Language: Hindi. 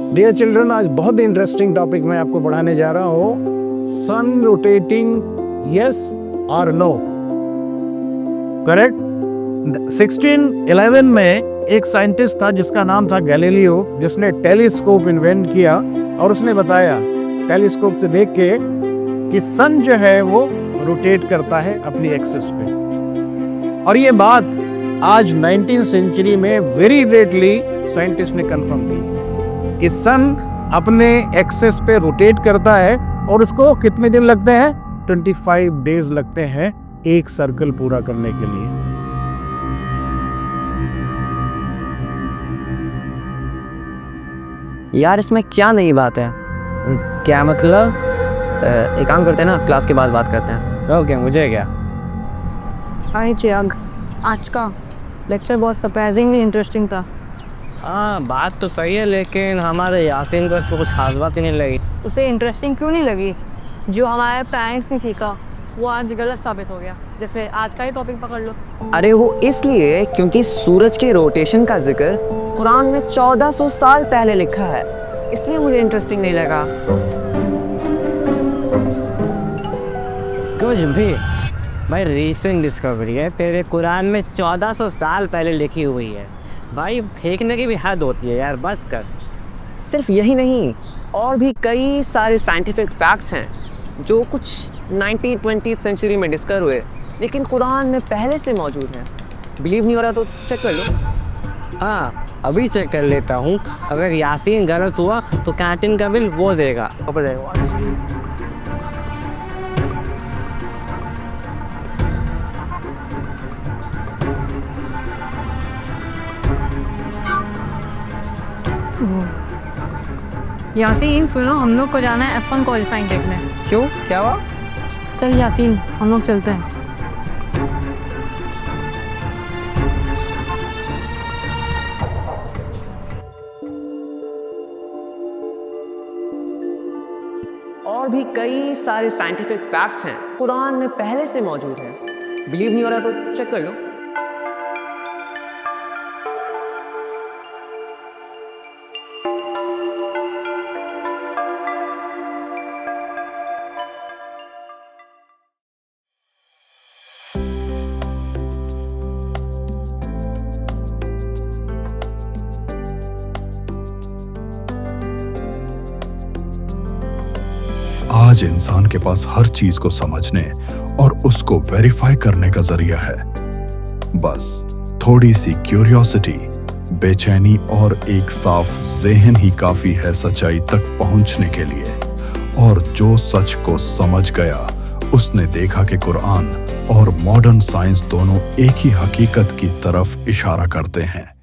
डियर चिल्ड्रन, आज बहुत इंटरेस्टिंग टॉपिक मैं आपको पढ़ाने जा रहा हूँ। सन रोटेटिंग, यस और नो। करेक्ट। 1611 में एक साइंटिस्ट था जिसका नाम था गैलीलियो, जिसने टेलीस्कोप इन्वेंट किया और उसने बताया टेलीस्कोप से देख के कि सन जो है वो रोटेट करता है अपनी एक्सिस पे। और ये बात आज 19th सेंचुरी में वेरी लेटली साइंटिस्ट ने कंफर्म की कि सन अपने एक्सिस पे रोटेट करता है और उसको कितने दिन लगते हैं? 25 डेज लगते हैं एक सर्कल पूरा करने के लिए। यार इसमें क्या नई बात है? क्या मतलब? एक काम करते हैं ना, क्लास के बाद बात करते हैं। ओके, मुझे क्या। हाय चिराग, आज का लेक्चर बहुत सरप्राइजिंगली इंटरेस्टिंग था। हाँ, बात तो सही है, लेकिन हमारे यासीन को इसमें कुछ खास बात ही नहीं लगी। उसे इंटरेस्टिंग क्यों नहीं लगी? जो हमारे पेरेंट्स ने सीखा वो आज गलत साबित हो गया। जैसे आज का ही टॉपिक पकड़ लो। अरे वो इसलिए क्योंकि सूरज के रोटेशन का जिक्र कुरान में 1400 साल पहले लिखा है, इसलिए मुझे इंटरेस्टिंग नहीं लगा। कुछ भी भाई, रीसेंट डिस्कवरी है, तेरे कुरान में 1400 साल पहले लिखी हुई है। भाई फेंकने की भी हद होती है यार, बस कर। सिर्फ यही नहीं, और भी कई सारे साइंटिफिक फैक्ट्स हैं जो कुछ 19th-20th सेंचुरी में डिस्कवर हुए, लेकिन कुरान में पहले से मौजूद हैं। बिलीव नहीं हो रहा तो चेक कर लो। हाँ, अभी चेक कर लेता हूँ। अगर यासीन गलत हुआ तो कैंटीन का बिल वो देगा। यासीन सुनो, हम लोग को जाना है F1 क्वालिफाइंग देखने। क्यों, क्या हुआ? चल यासीन, हम लोग चलते हैं। और भी कई सारे साइंटिफिक फैक्ट्स हैं कुरान में पहले से मौजूद हैं। बिलीव नहीं हो रहा तो चेक कर लो। आज इंसान के पास हर चीज को समझने और उसको वेरीफाई करने का जरिया है। बस थोड़ी सी क्यूरियोसिटी, बेचैनी और एक साफ ज़हन ही काफी है सच्चाई तक पहुंचने के लिए। और जो सच को समझ गया उसने देखा कि कुरान और मॉडर्न साइंस दोनों एक ही हकीकत की तरफ इशारा करते हैं।